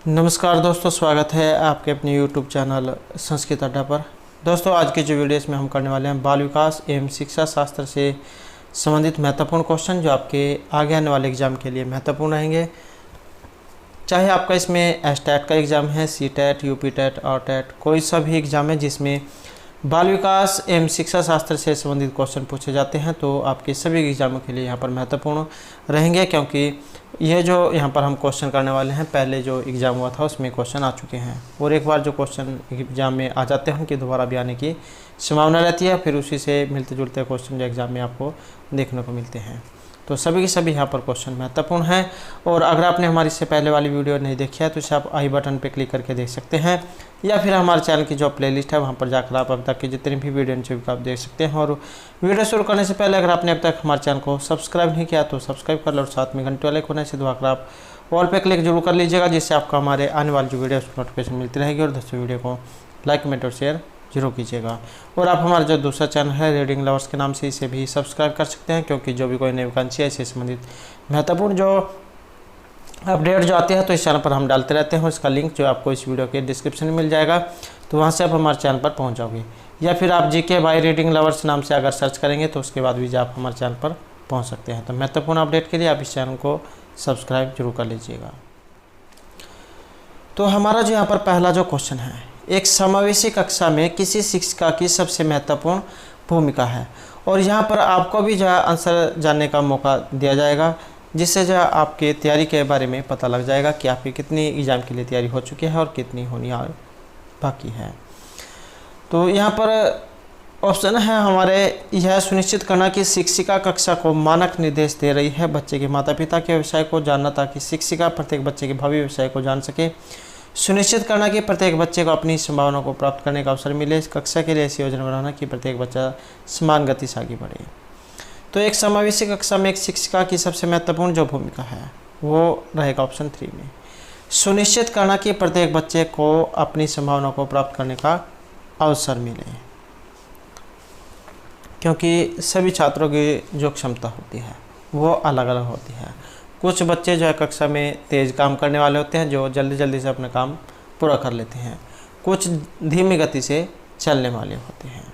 नमस्कार दोस्तों, स्वागत है आपके अपने YouTube चैनल संस्कृत अड्डा पर। दोस्तों, आज के जो वीडियोस में हम करने वाले हैं बाल विकास एवं शिक्षा शास्त्र से संबंधित महत्वपूर्ण क्वेश्चन जो आपके आगे आने वाले एग्जाम के लिए महत्वपूर्ण रहेंगे। चाहे आपका इसमें एसटेट का एग्ज़ाम है, सीटेट, यूपीटेट और टेट, कोई सा भी एग्ज़ाम है जिसमें बाल विकास एवं शिक्षा शास्त्र से संबंधित क्वेश्चन पूछे जाते हैं, तो आपके सभी एग्जामों के लिए यहाँ पर महत्वपूर्ण रहेंगे, क्योंकि ये जो यहाँ पर हम क्वेश्चन करने वाले हैं पहले जो एग्ज़ाम हुआ था उसमें क्वेश्चन आ चुके हैं, और एक बार जो क्वेश्चन एग्ज़ाम में आ जाते हैं उनकी दोबारा भी आने की संभावना रहती है। फिर उसी से मिलते जुलते क्वेश्चन जो एग्ज़ाम में आपको देखने को मिलते हैं, तो सभी के सभी यहाँ पर क्वेश्चन महत्वपूर्ण हैं। और अगर आपने हमारी इससे पहले वाली वीडियो नहीं देखी है तो इसे आप आई बटन पर क्लिक करके देख सकते हैं, या फिर हमारे चैनल की जो प्लेलिस्ट है वहाँ पर जाकर आप अब तक की जितनी भी वीडियो आप देख सकते हैं। और वीडियो शुरू करने से पहले अगर आपने अब तक हमारे चैनल को सब्सक्राइब नहीं किया तो सब्सक्राइब कर लो, और साथ में घंटे वाले कोने से दबाकर आप ऑल पे क्लिक जरूर कर लीजिएगा, जिससे आपको हमारे आने वाली जो वीडियो नोटिफिकेशन मिलती रहेगी। और दोस्तों, वीडियो को लाइक, कमेंट और शेयर जरूर कीजिएगा। और आप हमारा जो दूसरा चैनल है रीडिंग लवर्स के नाम से, इसे भी सब्सक्राइब कर सकते हैं, क्योंकि जो भी कोई नई वैकेंसी है इससे संबंधित महत्वपूर्ण जो अपडेट जो आते हैं तो इस चैनल पर हम डालते रहते हैं। और इसका लिंक जो आपको इस वीडियो के डिस्क्रिप्शन में मिल जाएगा, तो वहाँ से आप हमारे चैनल पर पहुँच जाओगे, या फिर आप जीके बाय रीडिंग लवर्स नाम से अगर सर्च करेंगे तो उसके बाद भी आप हमारे चैनल पर पहुँच सकते हैं। तो महत्वपूर्ण अपडेट के लिए आप इस चैनल को सब्सक्राइब जरूर कर लीजिएगा। तो हमारा जो यहाँ पर पहला जो क्वेश्चन है, एक समावेशी कक्षा में किसी शिक्षिका की सबसे महत्वपूर्ण भूमिका है, और यहाँ पर आपको भी जो है आंसर जानने का मौका दिया जाएगा, जिससे जो आपके तैयारी के बारे में पता लग जाएगा कि आपकी कितनी एग्ज़ाम के लिए तैयारी हो चुकी है और कितनी होनी बाकी है। तो यहाँ पर ऑप्शन है हमारे, यह सुनिश्चित करना कि शिक्षिका कक्षा को मानक निर्देश दे रही है, बच्चे के माता पिता के व्यवसाय को जानना ताकि शिक्षिका प्रत्येक बच्चे के भावी व्यवसाय को जान सके, सुनिश्चित करना कि प्रत्येक बच्चे को अपनी संभावनाओं को प्राप्त करने का अवसर मिले, कक्षा के लिए ऐसी योजना बनाना कि प्रत्येक बच्चा समान गति से आगे बढ़े। तो एक समावेशी कक्षा में एक शिक्षिका की सबसे महत्वपूर्ण जो भूमिका है वो रहेगा ऑप्शन 3 में, सुनिश्चित करना कि प्रत्येक बच्चे को अपनी संभावनाओं को प्राप्त करने का अवसर मिले, क्योंकि सभी छात्रों की जो क्षमता होती है वो अलग अलग होती है। कुछ बच्चे जो है कक्षा में तेज़ काम करने वाले होते हैं, जो जल्दी जल्दी से अपना काम पूरा कर लेते हैं, कुछ धीमी गति से चलने वाले होते हैं।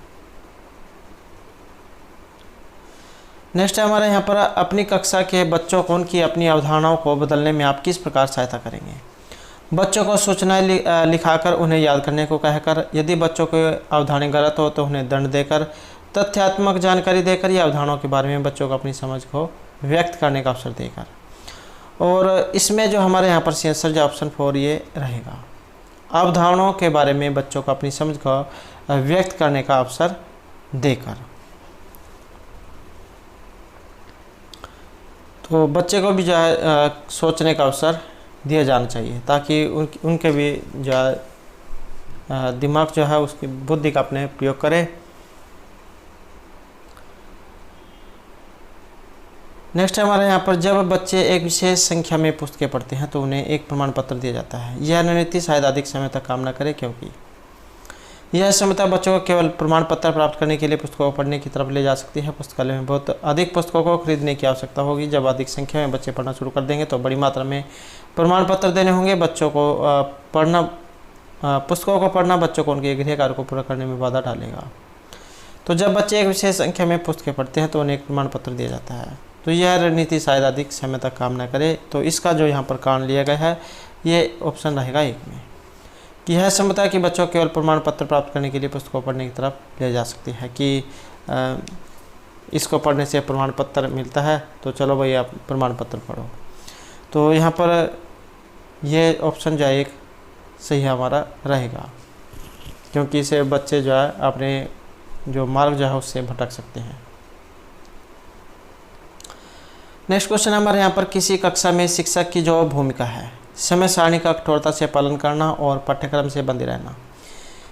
नेक्स्ट है हमारे यहाँ पर, अपनी कक्षा के बच्चों को उनकी अपनी अवधारणाओं को बदलने में आप किस प्रकार सहायता करेंगे। बच्चों को सूचनाएं लिखाकर उन्हें याद करने को कहकर, यदि बच्चों को अवधारणाएं गलत हो तो उन्हें दंड देकर, तथ्यात्मक जानकारी देकर या अवधारणाओं के बारे में बच्चों को अपनी समझ को व्यक्त करने का अवसर देकर। और इसमें जो हमारे यहाँ पर आंसर जो ऑप्शन 4 ये रहेगा, अवधारणाओं के बारे में बच्चों को अपनी समझ को व्यक्त करने का अवसर देकर। तो बच्चे को भी जो है सोचने का अवसर दिया जाना चाहिए, ताकि उनके भी जो है दिमाग जो है उसकी बुद्धि का अपने प्रयोग करें। नेक्स्ट हमारे यहाँ पर, जब बच्चे एक विशेष संख्या में पुस्तकें पढ़ते हैं तो उन्हें एक प्रमाण पत्र दिया जाता है। यह रणनीति शायद अधिक समय तक काम न करे, क्योंकि यह क्षमता बच्चों को केवल प्रमाण पत्र प्राप्त करने के लिए पुस्तकों को पढ़ने की तरफ ले जा सकती है। पुस्तकालय में बहुत अधिक पुस्तकों को खरीदने की आवश्यकता होगी। जब अधिक संख्या में बच्चे पढ़ना शुरू कर देंगे तो बड़ी मात्रा में प्रमाण पत्र देने होंगे। बच्चों को पुस्तकों को पढ़ना बच्चों को उनके गृह कार्य को पूरा करने में बाधा डालेगा। तो जब बच्चे एक विशेष संख्या में पुस्तकें पढ़ते हैं तो उन्हें एक प्रमाण पत्र दिया जाता है। तो यह रणनीति शायद अधिक समय तक काम न करे। तो इसका जो यहाँ पर कारण लिया गया है ये ऑप्शन रहेगा 1 में, कि यह क्षमता कि बच्चों को केवल प्रमाण पत्र प्राप्त करने के लिए पुस्तकों पढ़ने की तरफ ले जा सकती है, कि इसको पढ़ने से प्रमाण पत्र मिलता है तो चलो भाई आप प्रमाण पत्र पढ़ो। तो यहाँ पर ये ऑप्शन जो है 1 सही हमारा रहेगा, क्योंकि इसे बच्चे जो है अपने जो मार्ग जो है उससे भटक सकते हैं। नेक्स्ट क्वेश्चन हमारे यहाँ पर, किसी कक्षा में शिक्षक की जो भूमिका है, समय सारणी का कठोरता से पालन करना और पाठ्यक्रम से बंधे रहना,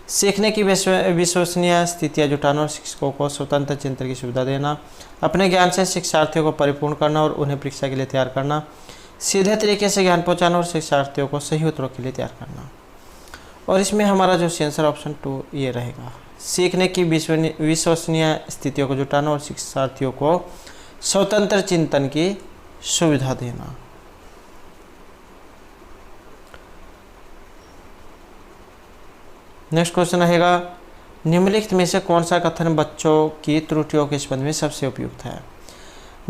सीखने की विश्वसनीय स्थितियाँ जुटाना और शिक्षकों को स्वतंत्र चिंतन की सुविधा देना, अपने ज्ञान से शिक्षार्थियों को परिपूर्ण करना और उन्हें परीक्षा के लिए तैयार करना, सीधे तरीके से ज्ञान पहुँचाना और शिक्षार्थियों को सही उत्तरों के लिए तैयार करना। और इसमें हमारा जो आंसर ऑप्शन 2 ये रहेगा, सीखने की विश्वसनीय स्थितियों को जुटाना और शिक्षार्थियों को स्वतंत्र चिंतन की सुविधा देना। नेक्स्ट क्वेश्चन रहेगा, निम्नलिखित में से कौन सा कथन बच्चों की त्रुटियों के संबंध में सबसे उपयुक्त है?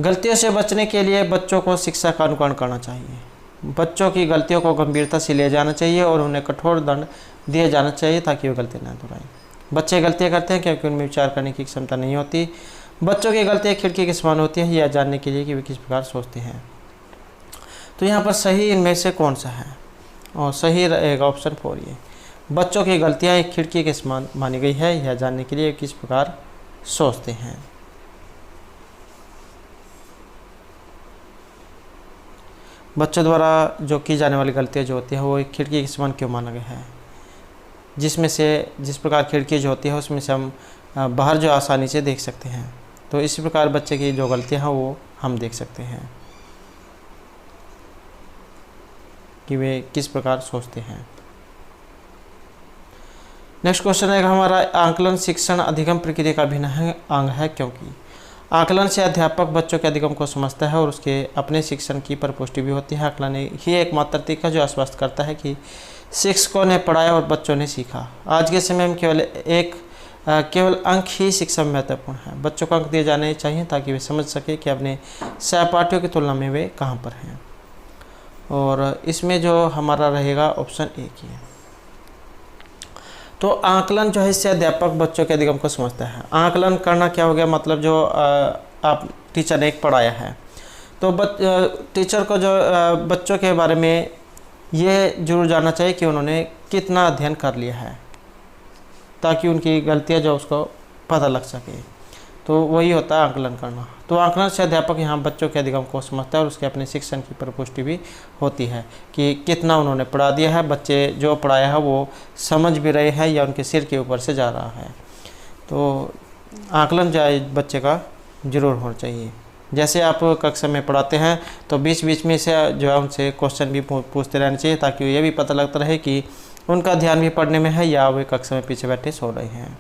गलतियों से बचने के लिए बच्चों को शिक्षा का अनुकरण करना चाहिए। बच्चों की गलतियों को गंभीरता से लिया जाना चाहिए और उन्हें कठोर दंड दिया जाना चाहिए ताकि वे गलती न दोहराएं। बच्चे गलतियां करते हैं क्योंकि उनमें विचार करने की क्षमता नहीं होती। बच्चों की गलतियां खिड़की के समान होती है यह जानने के लिए कि वे किस प्रकार सोचते हैं। तो यहाँ पर सही इनमें से कौन सा है? और सही रहेगा ऑप्शन 4। ये बच्चों की गलतियां एक खिड़की के समान मानी गई है यह जानने के लिए किस प्रकार सोचते हैं। बच्चों द्वारा जो की जाने वाली गलतियां जो होती है वो एक खिड़की के समान क्यों माना गया है? जिस प्रकार खिड़की जो होती है उसमें से हम बाहर जो आसानी से देख सकते हैं, तो इसी प्रकार बच्चे की जो गलतियां हैं वो हम देख सकते हैं कि वे किस प्रकार सोचते हैं। नेक्स्ट क्वेश्चन है, हमारा आकलन शिक्षण अधिगम प्रक्रिया का अभिन्न अंग है क्योंकि आकलन से अध्यापक बच्चों के अधिगम को समझता है और उसके अपने शिक्षण की परिपुष्टि भी होती है। आकलन ही एकमात्र तरीका जो आश्वस्त करता है कि शिक्षकों ने पढ़ाया और बच्चों ने सीखा। आज के समय में केवल अंक ही शिक्षा में महत्वपूर्ण है। बच्चों को अंक दिए जाने चाहिए ताकि वे समझ सके कि अपने सहपाठियों की तुलना में वे कहाँ पर हैं। और इसमें जो हमारा रहेगा ऑप्शन ए की है। तो आकलन जो है इससे अध्यापक बच्चों के अधिगम को समझता है। आकलन करना क्या हो गया, मतलब जो आप टीचर ने एक पढ़ाया है तो टीचर को जो बच्चों के बारे में ये जरूर जानना चाहिए कि उन्होंने कितना अध्ययन कर लिया है ताकि उनकी गलतियां जो उसको पता लग सके। तो वही होता है आकलन करना। तो आकलन से अध्यापक यहाँ बच्चों के अधिगम को समझता है और उसके अपने शिक्षण की परिपुष्टि भी होती है कि कितना उन्होंने पढ़ा दिया है, बच्चे जो पढ़ाया है वो समझ भी रहे हैं या उनके सिर के ऊपर से जा रहा है। तो आकलन जो है बच्चे का जरूर होना चाहिए। जैसे आप कक्षा में पढ़ाते हैं तो बीच बीच में से जो है उनसे क्वेश्चन भी पूछते रहने चाहिए ताकि ये भी पता लगता रहे कि उनका ध्यान भी पढ़ने में है या वे कक्षा में पीछे बैठे सो रहे हैं।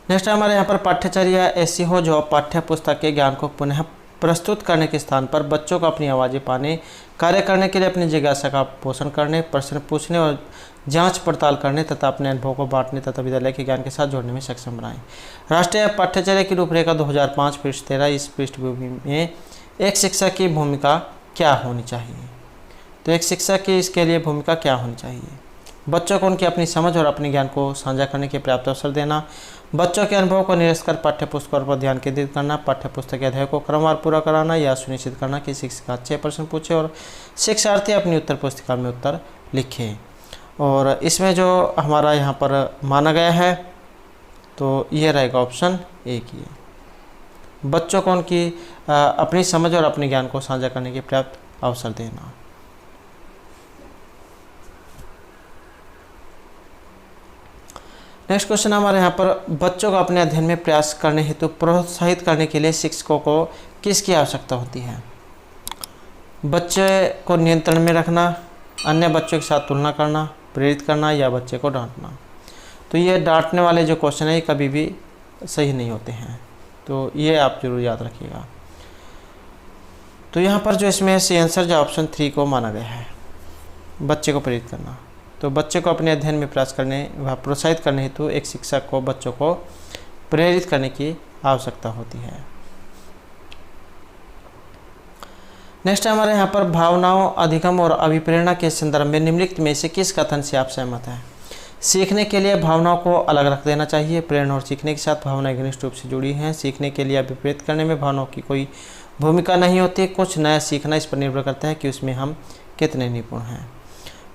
नेक्स्ट हमारे यहाँ पर पाठ्यचर्या ऐसी हो जो पाठ्य पुस्तक के ज्ञान को पुनः प्रस्तुत करने के स्थान पर बच्चों को अपनी आवाज़ें पाने, कार्य करने के लिए अपनी जिज्ञासा का पोषण करने, प्रश्न पूछने और जांच पड़ताल करने तथा अपने अनुभव को बांटने तथा विद्यालय के ज्ञान के साथ जोड़ने में सक्षम बनाएं। राष्ट्रीय पाठ्यचर्या की रूपरेखा 2005 पृष्ठ 13। इस पृष्ठभूमि में एक शिक्षक की भूमिका क्या होनी चाहिए? तो एक शिक्षक की इसके लिए भूमिका क्या होनी चाहिए? बच्चों को उनकी अपनी समझ और अपने ज्ञान को साझा करने के पर्याप्त अवसर देना, बच्चों के अनुभव को निरस्त कर पाठ्यपुस्तकों पर ध्यान केंद्रित करना, पाठ्यपुस्तक के अध्याय को क्रमवार पूरा कराना या सुनिश्चित करना कि शिक्षक अच्छे प्रश्न पूछे और शिक्षार्थी अपनी उत्तर पुस्तिका में उत्तर लिखें। और इसमें जो हमारा यहाँ पर माना गया है तो यह रहेगा ऑप्शन ए की है। बच्चों को उनकी अपनी समझ और अपने ज्ञान को साझा करने के पर्याप्त अवसर देना। नेक्स्ट क्वेश्चन हमारे यहाँ पर, बच्चों को अपने अध्ययन में प्रयास करने हेतु प्रोत्साहित करने के लिए शिक्षकों को किसकी आवश्यकता होती है? बच्चे को नियंत्रण में रखना, अन्य बच्चों के साथ तुलना करना, प्रेरित करना या बच्चे को डांटना। तो ये डांटने वाले जो क्वेश्चन है ये कभी भी सही नहीं होते हैं, तो ये आप जरूर याद रखिएगा। तो यहाँ पर जो इसमें से आंसर जो ऑप्शन 3 को माना गया है, बच्चे को प्रेरित करना। तो बच्चे को अपने अध्ययन में प्रयास करने व प्रोत्साहित करने हेतु एक शिक्षक को बच्चों को प्रेरित करने की आवश्यकता होती है। नेक्स्ट हमारे यहाँ पर, भावनाओं, अधिगम और अभिप्रेरणा के संदर्भ में निम्नलिखित में से किस कथन से आप सहमत हैं? सीखने के लिए भावनाओं को अलग रख देना चाहिए। प्रेरणा और सीखने के साथ भावनाएं घनिष्ठ रूप से जुड़ी हैं। सीखने के लिए अभिप्रेरित करने में भावनाओं की कोई भूमिका नहीं होती। कुछ नया सीखना इस पर निर्भर करता है कि उसमें हम कितने निपुण हैं।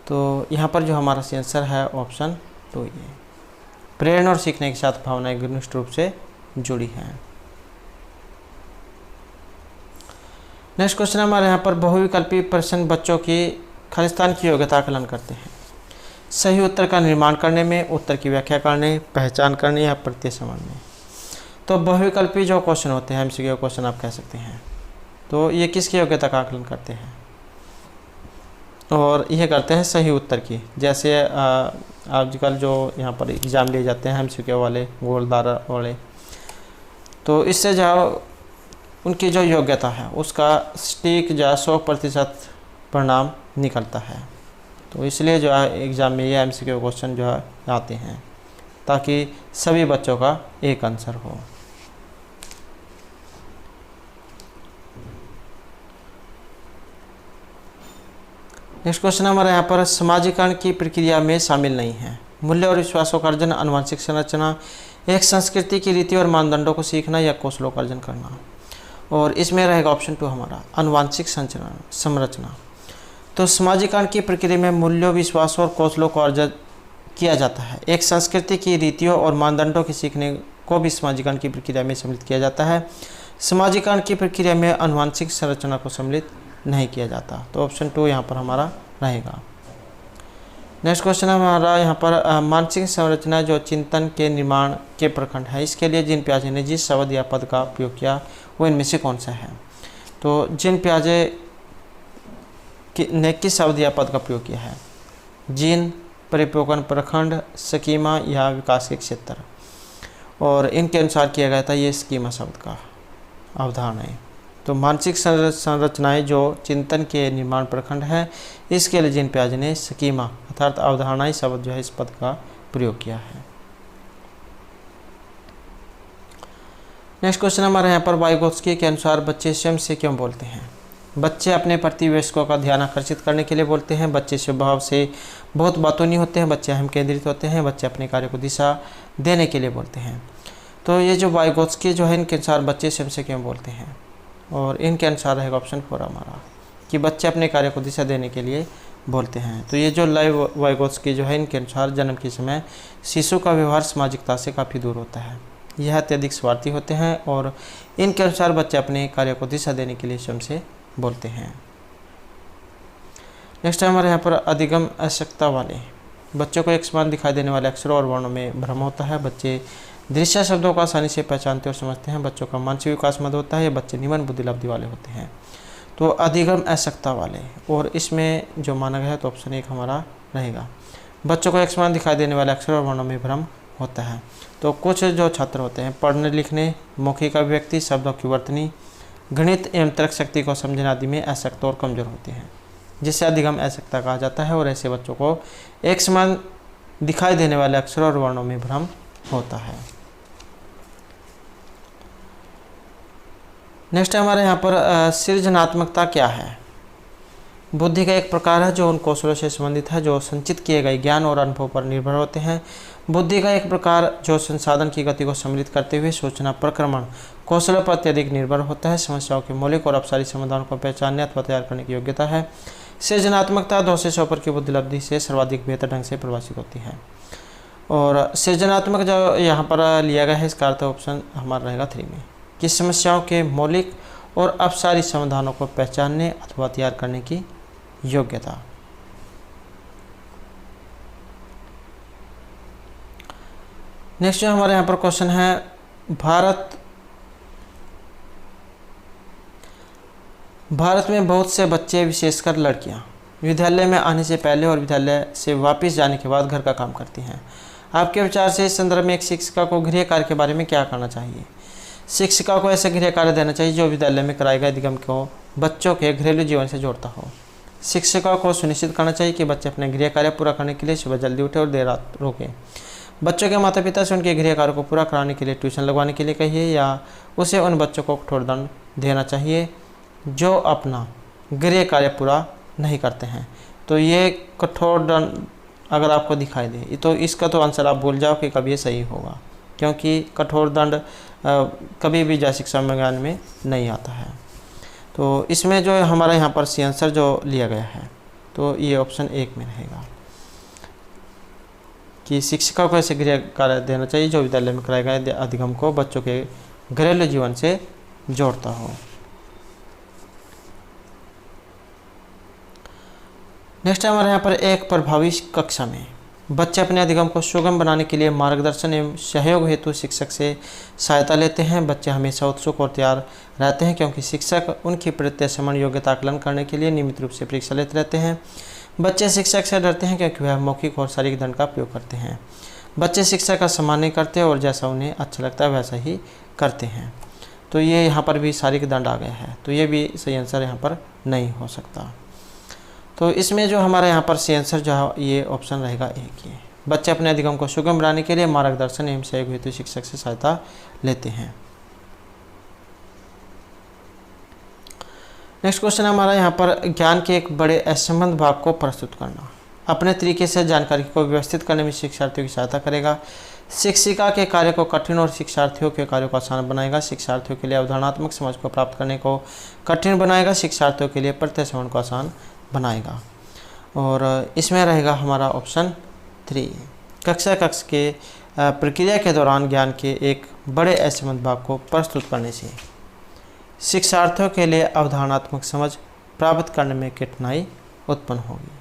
तो यहाँ पर जो हमारा आंसर है ऑप्शन 2 ये, प्रेरणा और सीखने के साथ भावनाएं घनिष्ठ रूप से जुड़ी हैं। नेक्स्ट क्वेश्चन हमारे यहाँ पर, बहुविकल्पी प्रश्न बच्चों की खालिस्तान की योग्यता आकलन करते हैं। सही उत्तर का निर्माण करने में, उत्तर की व्याख्या करने, पहचान करने या प्रत्यय समझने। तो बहुविकल्पी जो क्वेश्चन होते हैं, एमसीक्यू क्वेश्चन आप कह सकते हैं, तो ये किसकी योग्यता का आकलन करते हैं? और यह करते हैं सही उत्तर की। जैसे आजकल जो यहाँ पर एग्ज़ाम लिए जाते हैं एमसीक्यू वाले, गोलदार वाले, तो इससे जो उनकी जो योग्यता है उसका सटीक या 100% परिणाम निकलता है। तो इसलिए जो है एग्ज़ाम में ये MCQ क्वेश्चन जो है आते हैं, ताकि सभी बच्चों का एक आंसर हो। नेक्स्ट क्वेश्चन हमारे यहाँ पर समाजीकरण की प्रक्रिया में शामिल नहीं है। मूल्य और विश्वासों का अर्जन, आनुवंशिक संरचना, एक संस्कृति की रीति और मानदंडों को सीखना या कौशलों का अर्जन करना। और इसमें रहेगा ऑप्शन 2 हमारा आनुवंशिक संरचना। तो समाजीकरण की प्रक्रिया में मूल्यों, विश्वासों और कौशलों को अर्जन किया जाता है। एक संस्कृति की रीतियों और मानदंडों के सीखने को भी समाजीकरण की प्रक्रिया में सम्मिलित किया जाता है। समाजीकरण की प्रक्रिया में आनुवंशिक संरचना को सम्मिलित नहीं किया जाता। तो ऑप्शन 2 यहाँ पर हमारा रहेगा। नेक्स्ट क्वेश्चन हमारा यहाँ पर मानसिक संरचना जो चिंतन के निर्माण के प्रखंड है, इसके लिए जिन पियाजे ने जिस शब्द या पद का प्रयोग किया वो इनमें से कौन सा है। तो जिन पियाजे ने किस शब्द या पद का प्रयोग किया है, जिन, परिपोषण प्रखंड, स्कीमा या विकास के क्षेत्र। और इनके अनुसार किया गया था ये स्कीमा शब्द का अवधारणा है। तो मानसिक संरचनाएं जो चिंतन के निर्माण प्रखंड है, इसके लिए जिन पियाजे ने स्कीमा अर्थात अवधारणाई शब्द जो है इस पद का प्रयोग किया है। नेक्स्ट क्वेश्चन हमारे यहाँ पर वाइगोत्स्की के अनुसार बच्चे स्वयं से क्यों बोलते हैं। बच्चे अपने प्रति वयस्कों का ध्यान आकर्षित करने के लिए बोलते हैं। बच्चे स्वभाव से बहुत बातूनी होते हैं। बच्चे अहम केंद्रित होते हैं। बच्चे अपने कार्य को दिशा देने के लिए बोलते हैं। तो ये जो वाइगोत्स्की जो है इनके अनुसार बच्चे स्वयं से क्यों बोलते हैं, और इनके अनुसार रहेगा ऑप्शन 4 हमारा कि बच्चे अपने कार्य को दिशा देने के लिए बोलते हैं। तो ये जो वाइगोत्स्की जो है इनके अनुसार जन्म के समय शिशु का व्यवहार सामाजिकता से काफ़ी दूर होता है। यह अत्यधिक स्वार्थी होते हैं और इनके अनुसार बच्चे अपने कार्य को दिशा देने के लिए स्वयं से बोलते हैं। नेक्स्ट हमारे यहाँ पर अधिगम आवश्यकता वाले बच्चों को एक समान दिखाई देने वाले अक्षरों और वर्णों में भ्रम होता है। बच्चे दृश्य शब्दों को आसानी से पहचानते और समझते हैं। बच्चों का मानसिक विकास मद होता है। ये बच्चे निम्न बुद्धि लब्धि वाले होते हैं। तो अधिगम आवश्यकता वाले, और इसमें जो माना गया है तो ऑप्शन 1 हमारा रहेगा। बच्चों को एक समान दिखाई देने वाले अक्षरों और वर्णों में भ्रम होता है। तो कुछ जो छात्र होते हैं पढ़ने लिखने, मौखिक अभिव्यक्ति, शब्दों की वर्तनी, गणित एवं तर्क शक्ति को समझने आदि में अशक्त और कमजोर होते हैं, जिसे अधिगम आवश्यकता कहा जाता है। और ऐसे बच्चों को एक समान दिखाई देने वाले अक्षरों और वर्णों में भ्रम होता है। नेक्स्ट हमारे यहाँ पर सृजनात्मकता क्या है। बुद्धि का एक प्रकार है जो उन कौशलों से संबंधित है जो संचित किए गए ज्ञान और अनुभव पर निर्भर होते हैं। बुद्धि का एक प्रकार जो संसाधन की गति को सम्मिलित करते हुए सूचना प्रक्रमण कौशलों पर अत्यधिक निर्भर होता है। समस्याओं के मौलिक और अपसारी समाधान को पहचानने अथवा तैयार करने की योग्यता है। सृजनात्मकता 2 से 100 पर की बुद्धि लब्धि से सर्वाधिक बेहतर ढंग से प्रभावित होती है। और सृजनात्मक जो यहाँ पर लिया गया है इसका अर्थ ऑप्शन हमारा रहेगा 3 में कि समस्याओं के मौलिक और अपसारी समाधानों को पहचानने अथवा तैयार करने की योग्यता। नेक्स्ट जो हमारे यहाँ पर क्वेश्चन है, भारत में बहुत से बच्चे विशेषकर लड़कियाँ विद्यालय में आने से पहले और विद्यालय से वापस जाने के बाद घर का काम करती हैं। आपके विचार से इस संदर्भ में एक शिक्षिका को गृह कार्य के बारे में क्या करना चाहिए। शिक्षिका को ऐसे गृह कार्य देना चाहिए जो विद्यालय में कराए गए अधिगम को बच्चों के घरेलू जीवन से जोड़ता हो। शिक्षिका को सुनिश्चित करना चाहिए कि बच्चे अपने गृह कार्य पूरा करने के लिए सुबह जल्दी उठे और देर रात रोकें। बच्चों के माता पिता से उनके गृह कार्य को पूरा कराने के लिए ट्यूशन लगवाने के लिए कहिए या उसे उन बच्चों को कठोर दंड देना चाहिए जो अपना गृह कार्य पूरा नहीं करते हैं। तो ये कठोर दंड अगर आपको दिखाई दे तो इसका तो आंसर आप भूल जाओ कि कभी ये सही होगा, क्योंकि कठोर दंड कभी भी जय शिक्षा विज्ञान में नहीं आता है। तो इसमें जो हमारा यहाँ पर सी आंसर जो लिया गया है तो ये ऑप्शन 1 में रहेगा कि शिक्षिका को ऐसे गृह कार्य देना चाहिए जो विद्यालय में कराए गए अधिगम को बच्चों के घरेलू जीवन से जोड़ता हो। नेक्स्ट हमारे यहाँ पर एक प्रभावी कक्षा में बच्चे अपने अधिगम को सुगम बनाने के लिए मार्गदर्शन एवं सहयोग हेतु शिक्षक से सहायता लेते हैं। बच्चे हमेशा उत्सुक और तैयार रहते हैं क्योंकि शिक्षक उनकी प्रत्याशमन योग्यता आकलन करने के लिए नियमित रूप से परीक्षा लेते रहते हैं। बच्चे शिक्षक से डरते हैं क्योंकि वह मौखिक और शारीरिक दंड का प्रयोग करते हैं। बच्चे शिक्षक का सम्मान नहीं करते और जैसा उन्हें अच्छा लगता है वैसा ही करते हैं। तो ये यहाँ पर भी शारीरिक दंड आ गया है, तो ये भी सही आंसर यहाँ पर नहीं हो सकता। तो इसमें जो हमारा यहाँ पर सी आंसर जो है ये ऑप्शन रहेगा एक ही। बच्चे अपने अधिगम को सुगम बनाने के लिए मार्गदर्शन एवं सहयोग हेतु शिक्षक से सहायता लेते हैं। नेक्स्ट क्वेश्चन है हमारा यहाँ पर ज्ञान के एक बड़े असंबद्ध भाग को प्रस्तुत करना अपने तरीके से जानकारी को व्यवस्थित करने में शिक्षार्थियों की सहायता करेगा। शिक्षिका के कार्य को कठिन और शिक्षार्थियों के कार्य को आसान बनाएगा। शिक्षार्थियों के लिए अवधारणात्मक समझ को प्राप्त करने को कठिन बनाएगा। शिक्षार्थियों के लिए प्रत्यक्ष को आसान बनाएगा। और इसमें रहेगा हमारा ऑप्शन 3। कक्षा के प्रक्रिया के दौरान ज्ञान के एक बड़े असंबद्ध भाग को प्रस्तुत करने से शिक्षार्थियों के लिए अवधारणात्मक समझ प्राप्त करने में कठिनाई उत्पन्न होगी।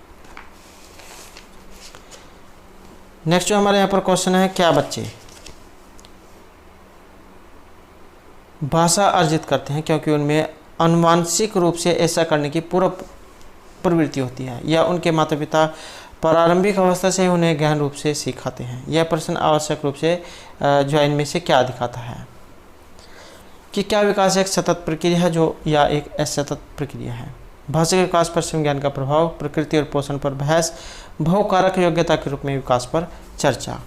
नेक्स्ट जो हमारे यहाँ पर क्वेश्चन है, क्या बच्चे भाषा अर्जित करते हैं क्योंकि उनमें आनुवांशिक रूप से ऐसा करने की पूर्व प्रवृत्ति होती है, या उनके माता पिता प्रारंभिक अवस्था से उन्हें गहन रूप से सिखाते हैं? यह प्रश्न आवश्यक रूप से जो इनमें से क्या दिखाता है कि क्या विकास एक सतत प्रक्रिया है जो या एक असतत प्रक्रिया है? भाषा के विकास पर स्वयं ज्ञान का प्रभाव, प्रकृति और पोषण पर बहस, बहुकारक योग्यता के रूप में विकास पर चर्चा।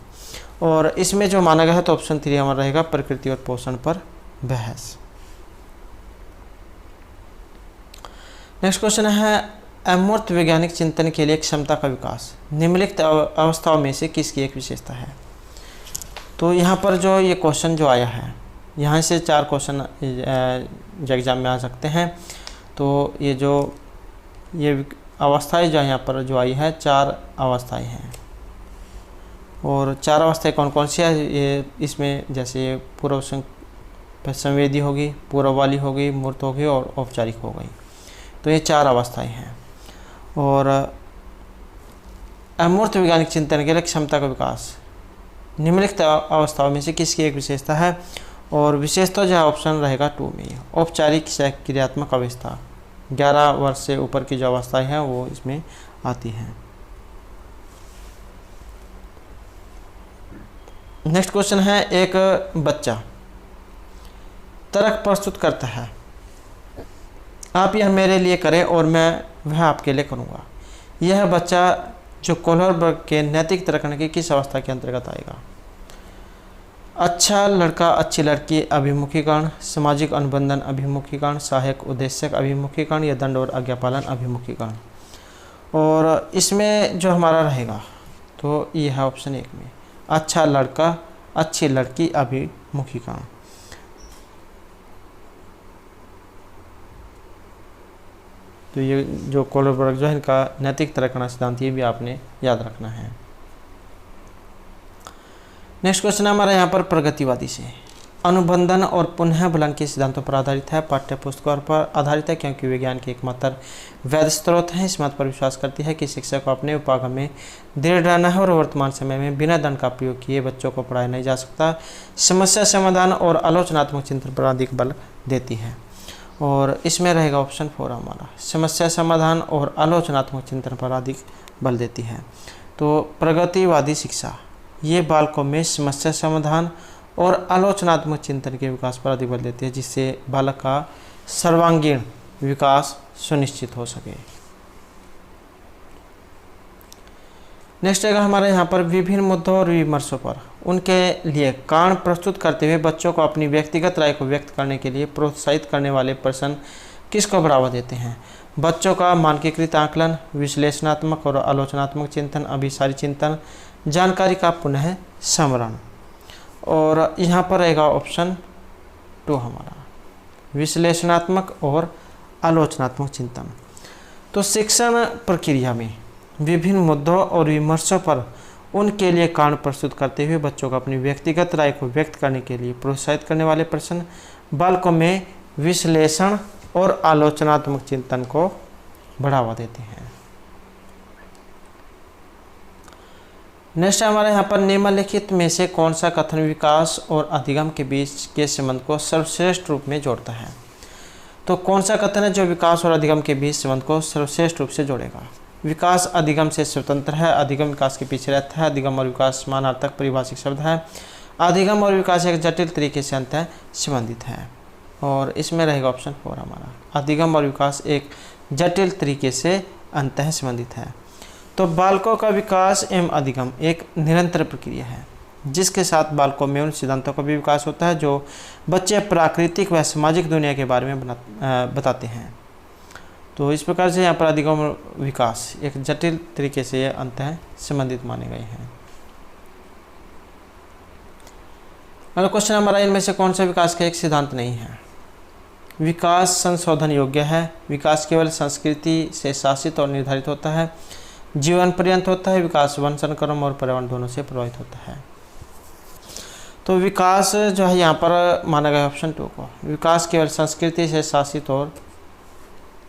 और इसमें जो माना गया है तो ऑप्शन 3 हमारा रहेगा प्रकृति और पोषण पर बहस। नेक्स्ट क्वेश्चन है, अमूर्त वैज्ञानिक चिंतन के लिए क्षमता का विकास निम्नलिखित अवस्थाओं में से किसकी एक विशेषता है? तो यहाँ पर जो ये क्वेश्चन जो आया है, यहाँ से 4 क्वेश्चन एग्जाम में आ सकते हैं। तो ये अवस्थाएं जो यहाँ पर जो आई है 4 अवस्थाएं हैं। और 4 अवस्थाएं कौन कौन सी है? ये इसमें जैसे पूर्व संवेदी होगी, पूर्व वाली होगी, मूर्त होगी और औपचारिक हो गई। तो ये 4 अवस्थाएं हैं। और अमूर्त वैज्ञानिक चिंतन के लिए क्षमता का विकास निम्नलिखित अवस्थाओं में से किसकी एक विशेषता है? और विशेषता जो है ऑप्शन रहेगा 2 में, औपचारिक क्रियात्मक अवस्था। 11 वर्ष से ऊपर की जो अवस्थाएं हैं वो इसमें आती हैं। नेक्स्ट क्वेश्चन है, एक बच्चा तर्क प्रस्तुत करता है, आप यह मेरे लिए करें और मैं वह आपके लिए करूँगा। यह बच्चा जो कोहलरबर्ग के नैतिक तर्क की किस अवस्था के अंतर्गत आएगा? अच्छा लड़का अच्छी लड़की अभिमुखीकरण, सामाजिक अनुबंधन अभिमुखीकरण, सहायक उद्देश्यक अभिमुखीकरण या दंड और आज्ञापालन अभिमुखीकरण। और इसमें जो हमारा रहेगा तो ये है ऑप्शन 1 में, अच्छा लड़का अच्छी लड़की अभिमुखीकरण। तो ये जो कोहलरबर्ग जो है इनका नैतिक तर्क सिद्धांत, ये भी आपने याद रखना है। नेक्स्ट क्वेश्चन हमारा यहाँ पर प्रगतिवादी से अनुबंधन और पुनः बलन के सिद्धांतों पर आधारित है, पाठ्य पुस्तकों पर आधारित है क्योंकि विज्ञान के एकमात्र वैध स्रोत हैं। इस मत पर विश्वास करती है कि शिक्षक को अपने उपागम में दृढ़ रहना है और वर्तमान समय में बिना दंड का उपयोग किए बच्चों को पढ़ाया नहीं जा सकता। समस्या समाधान और आलोचनात्मक चिंतन पर अधिक बल देती है। और इसमें रहेगा ऑप्शन 4 हमारा, समस्या समाधान और आलोचनात्मक चिंतन पर अधिक बल देती है। तो प्रगतिवादी शिक्षा ये बालकों में समस्या समाधान और आलोचनात्मक चिंतन के विकास पर अधिक बल देती है, जिससे बालक का सर्वांगीण विकास सुनिश्चित हो सके। नेक्स्ट है हमारे यहाँ पर विभिन्न मुद्दों और विमर्शों पर उनके लिए कारण प्रस्तुत करते हुए बच्चों को अपनी व्यक्तिगत राय को व्यक्त करने के लिए प्रोत्साहित करने वाले प्रश्न किसको बढ़ावा देते हैं? बच्चों का मानकीकृत आकलन, विश्लेषणात्मक और आलोचनात्मक चिंतन, अभिसारी चिंतन, जानकारी का पुनः स्मरण। और यहाँ पर रहेगा ऑप्शन 2 हमारा, विश्लेषणात्मक और आलोचनात्मक चिंतन। तो शिक्षण प्रक्रिया में विभिन्न मुद्दों और विमर्शों पर उनके लिए कारण प्रस्तुत करते हुए बच्चों को अपनी व्यक्तिगत राय को व्यक्त करने के लिए प्रोत्साहित करने वाले प्रश्न बालकों में विश्लेषण और आलोचनात्मक चिंतन को बढ़ावा देते हैं। नेक्स्ट हमारे यहाँ पर निम्नलिखित में से कौन सा कथन विकास और अधिगम के बीच के संबंध को सर्वश्रेष्ठ रूप में जोड़ता है? तो कौन सा कथन है जो विकास और अधिगम के बीच संबंध को सर्वश्रेष्ठ रूप से जोड़ेगा? विकास अधिगम से स्वतंत्र है, अधिगम विकास के पीछे रहता है, अधिगम और विकास समानार्थक परिभाषिक शब्द है, अधिगम और विकास एक जटिल तरीके से अंतः संबंधित है। और इसमें रहेगा ऑप्शन 4 हमारा, अधिगम और विकास एक जटिल तरीके से अंतः संबंधित है। तो बालकों का विकास एवं अधिगम एक निरंतर प्रक्रिया है, जिसके साथ बालकों में उन सिद्धांतों का भी विकास होता है जो बच्चे प्राकृतिक व सामाजिक दुनिया के बारे में बताते हैं। तो इस प्रकार से यहाँ पर अधिगम और विकास एक जटिल तरीके से अंतः संबंधित माने गए हैं। अगला क्वेश्चन हमारा, इनमें से कौन सा विकास का एक सिद्धांत नहीं है? विकास संशोधन योग्य है। विकास केवल संस्कृति से शासित और निर्धारित होता है, जीवन पर्यंत होता है। विकास वंशज क्रम और पर्यावरण दोनों से प्रभावित होता है। तो विकास जो है यहाँ पर माना गया ऑप्शन 2 को, विकास केवल संस्कृति से शासित और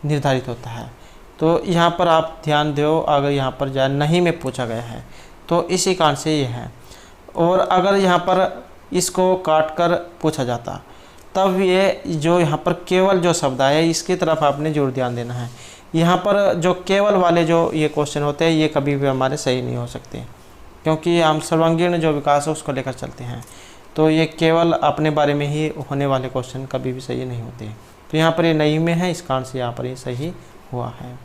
निर्धारित होता है। तो यहाँ पर आप ध्यान दो, अगर यहाँ पर जो नहीं में पूछा गया है तो इसी कारण से ये है, और अगर यहाँ पर इसको काट कर पूछा जाता तब ये जो यहाँ पर केवल जो शब्द आया इसकी तरफ आपने जरूर ध्यान देना है। यहाँ पर जो केवल वाले जो ये क्वेश्चन होते हैं ये कभी भी हमारे सही नहीं हो सकते, क्योंकि हम सर्वांगीण जो विकास है उसको लेकर चलते हैं। तो ये केवल अपने बारे में ही होने वाले क्वेश्चन कभी भी सही नहीं होते। तो यहाँ पर ये नहीं में है, इस कारण से यहाँ पर ये सही हुआ है।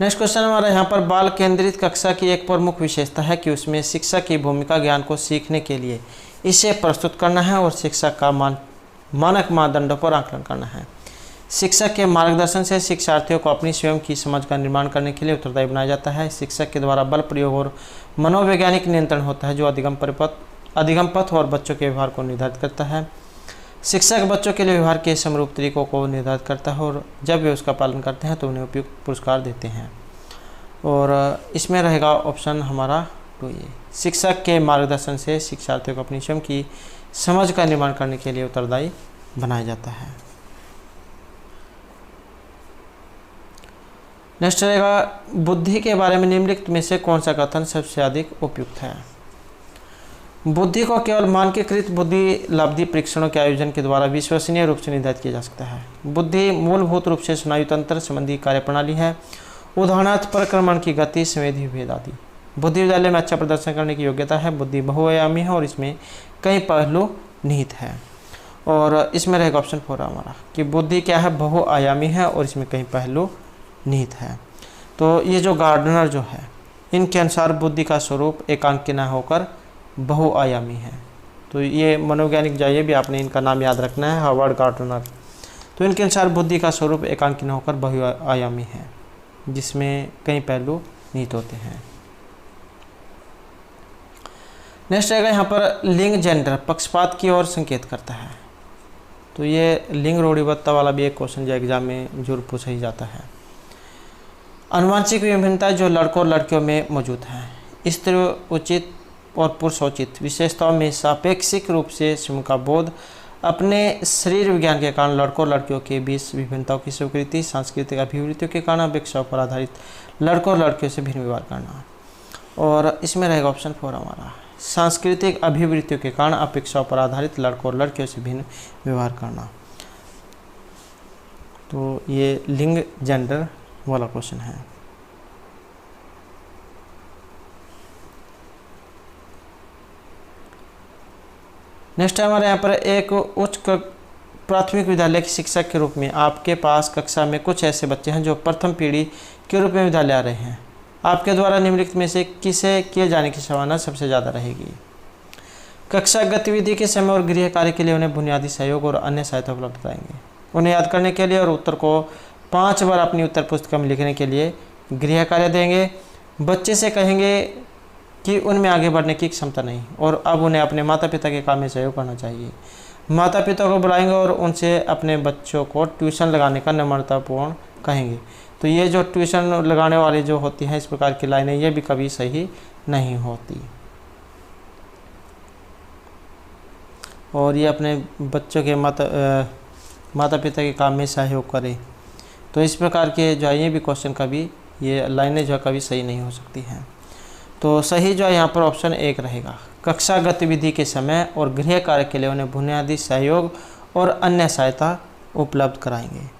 नेक्स्ट क्वेश्चन हमारा यहाँ पर, बाल केंद्रित कक्षा की एक प्रमुख विशेषता है कि उसमें शिक्षक की भूमिका ज्ञान को सीखने के लिए इसे प्रस्तुत करना है और शिक्षक का मानक मानदंडों पर आकलन करना है। शिक्षक के मार्गदर्शन से शिक्षार्थियों को अपनी स्वयं की समझ का निर्माण करने के लिए उत्तरदायी बनाया जाता है। शिक्षक के द्वारा बल प्रयोग और मनोवैज्ञानिक नियंत्रण होता है जो अधिगम पथ और बच्चों के व्यवहार को निर्धारित करता है। शिक्षक बच्चों के लिए व्यवहार के समरूप तरीकों को निर्धारित करता है और जब वे उसका पालन करते हैं तो उन्हें उपयुक्त पुरस्कार देते हैं। और इसमें रहेगा ऑप्शन हमारा 2 ये, शिक्षक के मार्गदर्शन से शिक्षार्थियों को अपनी स्वयं की समझ का निर्माण करने के लिए उत्तरदायी बनाया जाता है। नेक्स्ट रहेगा, बुद्धि के बारे में निम्नलिखित में से कौन सा कथन सबसे अधिक उपयुक्त है? बुद्धि को केवल मानकीकृत बुद्धि लब्धि परीक्षणों के आयोजन के द्वारा विश्वसनीय रूप से निर्धारित किया जा सकता है। बुद्धि मूलभूत रूप से स्नायु तंत्र संबंधी कार्यप्रणाली है, उदाहरणार्थ परिक्रमण की गति, संवेदी भेद आदि। बुद्धि विद्यालय में अच्छा प्रदर्शन करने की योग्यता है। बुद्धि बहुआयामी है और इसमें कई पहलू निहित है। और इसमें रहेगा ऑप्शन 4 हमारा कि बुद्धि क्या है, बहुआयामी है और इसमें कई पहलू निहित है। तो ये जो गार्डनर जो है इनके अनुसार बुद्धि का स्वरूप एकांकी न होकर बहुआयामी है। तो ये मनोवैज्ञानिक जो ये भी आपने इनका नाम याद रखना है, हार्वर्ड गार्डनर। तो इनके अनुसार बुद्धि का स्वरूप एकांकी न होकर बहुआयामी है जिसमें कई पहलू निहित होते हैं। नेक्स्ट रहेगा यहाँ पर, लिंग जेंडर पक्षपात की ओर संकेत करता है। तो ये लिंग रूढ़िबद्धता वाला भी एक क्वेश्चन जो एग्जाम में जरूर पूछा ही जाता है। आनुवंशिक विभिन्नता जो लड़कों और लड़कियों में मौजूद है, स्त्री उचित और पुरुषोचित विशेषताओं में सापेक्षिक रूप से स्वयं का बोध, अपने शरीर विज्ञान के कारण लड़कों और लड़कियों के बीच विभिन्नताओं की स्वीकृति, सांस्कृतिक अभिवृत्तियों के कारण अपेक्षाओं पर आधारित लड़कों और लड़कियों से भिन्न व्यवहार करना। और इसमें रहेगा ऑप्शन 4 हमारा, सांस्कृतिक अभिवृत्तियों के कारण अपेक्षाओं पर आधारित लड़कों और लड़कियों से भिन्न व्यवहार करना। तो ये लिंग जेंडर वाला क्वेश्चन है। नेक्स्ट है हमारे यहाँ पर, एक उच्च प्राथमिक विद्यालय के शिक्षक के रूप में आपके पास कक्षा में कुछ ऐसे बच्चे हैं जो प्रथम पीढ़ी के रूप में विद्यालय आ रहे हैं। आपके द्वारा निम्नलिखित में से किसे किए जाने की संभावना सबसे ज़्यादा रहेगी? कक्षा गतिविधि के समय और गृह कार्य के लिए उन्हें बुनियादी सहयोग और अन्य सहायता उपलब्ध कराएंगे। उन्हें याद करने के लिए और उत्तर को 5 बार अपनी उत्तर पुस्तिका में लिखने के लिए गृह कार्य देंगे। बच्चे से कहेंगे कि उनमें आगे बढ़ने की क्षमता नहीं और अब उन्हें अपने माता पिता के काम में सहयोग करना चाहिए। माता पिता को बुलाएंगे और उनसे अपने बच्चों को ट्यूशन लगाने का नम्रतापूर्ण कहेंगे। तो ये जो ट्यूशन लगाने वाली जो होती हैं इस प्रकार की लाइनें, ये भी कभी सही नहीं होती। और ये अपने बच्चों के माता पिता के काम में सहयोग करें। तो इस प्रकार के जो है ये भी क्वेश्चन कभी, ये लाइनें जो है कभी सही नहीं हो सकती हैं। तो सही जो है यहाँ पर ऑप्शन 1 रहेगा, कक्षा गतिविधि के समय और गृह कार्य के लिए उन्हें बुनियादी सहयोग और अन्य सहायता उपलब्ध कराएंगे।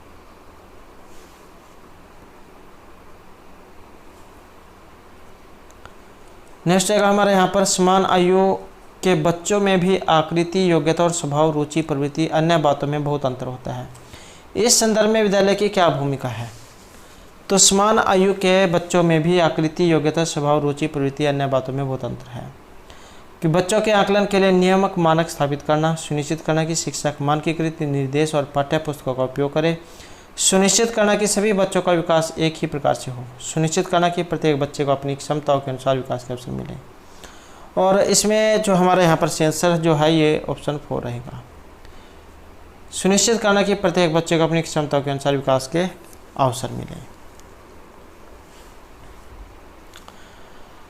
नेक्स्ट है हमारे यहाँ पर, समान आयु के बच्चों में भी आकृति, योग्यता और स्वभाव, रुचि, प्रवृत्ति, अन्य बातों में बहुत अंतर होता है। इस संदर्भ में विद्यालय की क्या भूमिका है? तो समान आयु के बच्चों में भी आकृति, योग्यता, स्वभाव, रुचि, प्रवृत्ति, अन्य बातों में बहुत अंतर है। कि बच्चों के आकलन के लिए नियामक मानक स्थापित करना, सुनिश्चित करना कि शिक्षक मानकीकृत निर्देश और पाठ्य पुस्तकों का उपयोग करें, सुनिश्चित करना कि सभी बच्चों का विकास एक ही प्रकार से हो, सुनिश्चित करना कि प्रत्येक बच्चे को अपनी क्षमताओं के अनुसार विकास के अवसर मिले। और इसमें जो हमारे यहाँ पर सेंसर जो है ये ऑप्शन 4 रहेगा। सुनिश्चित करना कि प्रत्येक बच्चे को अपनी क्षमताओं के अनुसार विकास के अवसर मिले।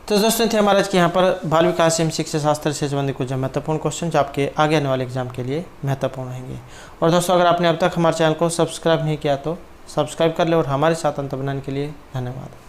तो दोस्तों थे हमारे आज के यहाँ पर बाल विकास एवं शिक्षा शास्त्र से संबंधित कुछ महत्वपूर्ण क्वेश्चन जो आपके आगे आने वाले एग्जाम के लिए महत्वपूर्ण रहेंगे। और दोस्तों अगर आपने अब तक हमारे चैनल को सब्सक्राइब नहीं किया तो सब्सक्राइब कर ले और हमारे साथ अंत बनाने के लिए धन्यवाद।